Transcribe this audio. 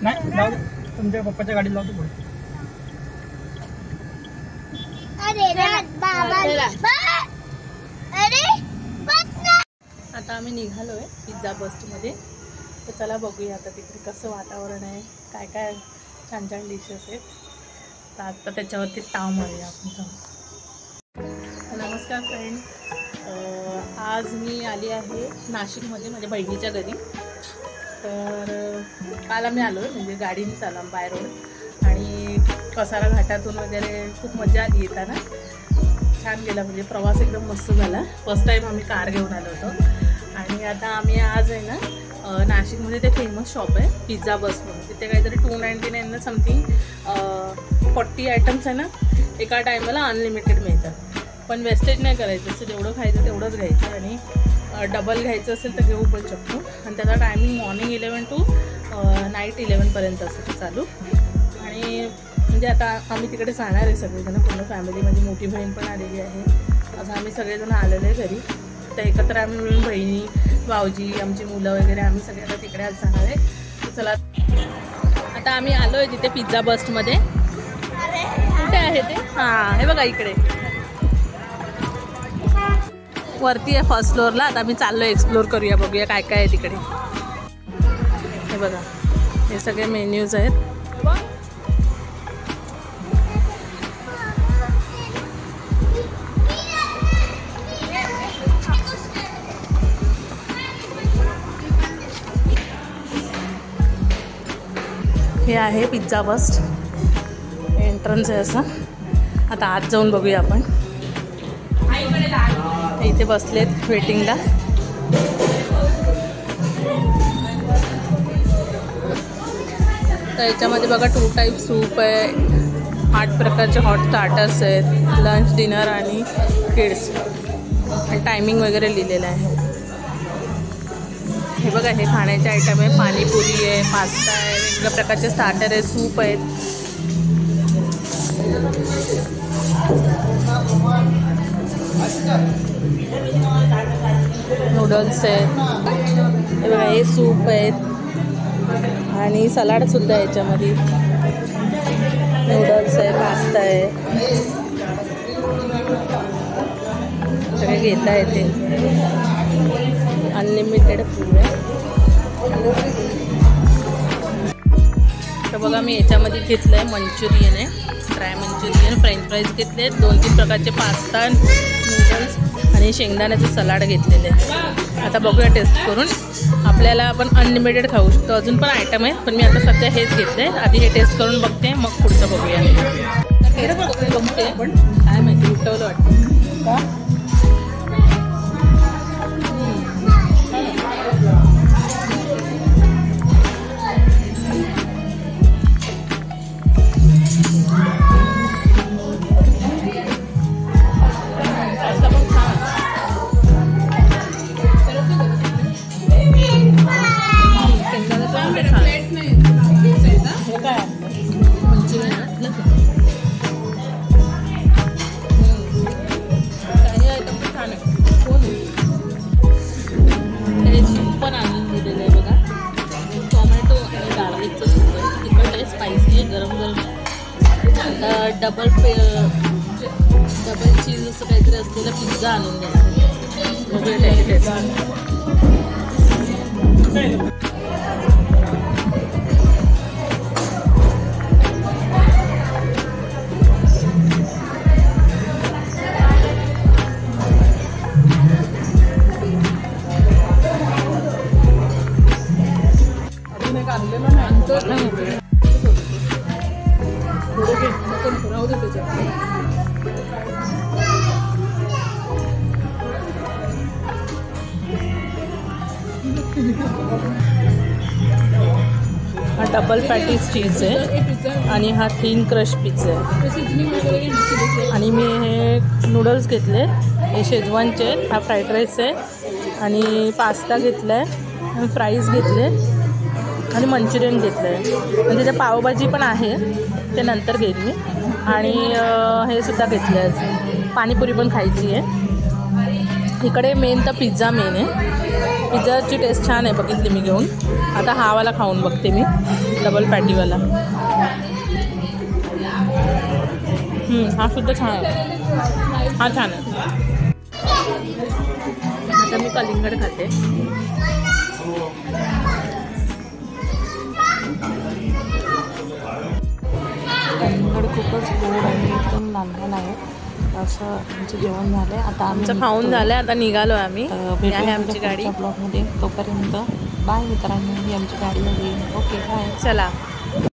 नाही जाऊ दे, तुमच्या पप्पाच्या गाडीत लावतो पुढे. आता आम्ही निघालोय पिझ्झा बस्टमध्ये. तर चला बघूया आता तिकडे कसं वातावरण आहे, काय काय छान छान डिशेस आहेत. तर आता त्याच्यावरती ताव मारूया आपण. नमस्कार फ्रेंड, आज मी आली आहे नाशिकमध्ये माझ्या बहिणीच्या घरी. तर काल आम्ही आलो म्हणजे गाडीनेच आलो बाय रोड, आणि कसारा घाटातून वगैरे खूप मजा आली येताना. छान गेला म्हणजे प्रवास एकदम मस्त झाला. फर्स्ट टाईम आम्ही कार घेऊन आलो होतो. आणि आता आम्ही आज आहे ना नाशिकमध्ये ते फेमस शॉप आहे पिझ्झा बस म्हणून. तिथे काहीतरी 299 समथिंग 40 आयटम्स आहे ना एका टायमाला अनलिमिटेड मिळतात. पण वेस्टेज नाही करायचं, असं जेवढं खायचं तेवढंच घ्यायचं, आणि डबल घ्यायचं असेल तर घेऊ पण शकतो. आणि त्याचा टायमिंग मॉर्निंग 11 to नाईट 11पर्यंत असं चालू. आणि म्हणजे आता आम्ही तिकडे जाणार आहे सगळेजण, पूर्ण फॅमिली. माझी मोठी बहीण पण आलेली आहे. असं आम्ही सगळेजण आलेलो आहे घरी. तर एकत्र आम्ही मिळून बहिणी, भाऊजी, आमची मुलं वगैरे आम्ही सगळे आता तिकडे आज जाणार आहे. तर चला आता आम्ही आलो आहे तिथे पिझ्झा बस्टमध्ये. कुठे आहे ते? हां, हे बघा इकडे वरती आहे फर्स्ट फ्लोअरला. आता आम्ही चाललो एक्सप्लोर करूया, बघूया काय काय आहे तिकडे. हे बघा हे सगळे मेन्यूज आहेत. हे आहे पिझ्झा बस्ट, एंट्रन्स आहे असं. आता आत जाऊन बघूया आपण. इथे बसलेत वेटिंगला. तर याच्यामध्ये बघा 2 टाईप सूप आहे, 8 प्रकारचे हॉट स्टार्टर्स आहेत, लंच, डिनर आणि किड्स, आणि टायमिंग वगैरे लिहिलेलं आहे. हे बघा हे खाण्याचे आयटम आहे, पाणीपुरी आहे, पास्ता आहे, वेगवेगळ्या प्रकारचे स्टार्टर आहे, सूप आहेत. नूडल्स आहेत, हे बघा हे सूप आहेत, आणि सलाडसुद्धा आहे याच्यामध्ये. नूडल्स आहे, पास्ता आहे, सगळे घेता येते. अनलिमिटेड फूड आहे. तर बघा मी याच्यामध्ये घेतलं आहे मंचुरियन आहे, फ्राय मंचुरियन, फ्रेंच फ्राईज घेतले आहेत, 2-3 प्रकारचे पास्ता, नूडल्स आणि शेंगदाण्याचं सलाड घेतलेले आहे. आता बघूया टेस्ट करून. आपल्याला आपण अनलिमिटेड खाऊ शकतो, अजून पण आयटम आहेत, पण मी आता सध्या हेच घेतलं आहे. आधी हे टेस्ट करून बघते, मग पुढचं बघूया. टेस्ट बघते पण काय माहिती उठवलं वाटतं का. पण आणून दिलेलं आहे बघा, टोमॅटो आणि गार्लिकचं सूप आहे, तिखट आहे, स्पायसी आहे, गरम गरम. डबल चीज असं काहीतरी असलेला पिझ्झा आणून द्या. बघूया त्याची टेस्ट. हा डबल पॅटीस चीज आहे, आणि हा थीन क्रश पिझ्झा आहे. आणि मी हे नूडल्स घेतले, हे शेजवानचे, हा फ्राईड राईस आहे, आणि पास्ता घेतला आहे, आणि फ्राईज घेतले, आणि मंचुरियन घेतलं आहे. म्हणजे ते पावभाजी पण आहे, ते नंतर घेईन मी. आणि हे सुद्धा घेतलं आहे, पाणीपुरी पण खायची आहे. इकडे मेन तर पिझ्झा मेन आहे. पिझ्झाची टेस्ट छान आहे, बघितली मी घेऊन. आता हा वाला खाऊन बघते मी, डबल पॅटीवाला. हा सुद्धा छान आहे, हा छान आहे. आता मी कलिंगड खाते. कलिंगड खूपच गोड आणि एकदम लाल लाल आहे. असं आमचं जेवण झालंय. आता आमचं खाऊन झालंय, आता निघालो आम्ही. भेटूया आमची गाडी ब्लॉगमध्ये. तोपर्यंत बाय मित्रांनो. ही आमची गाडी होती. Okay bye. चला.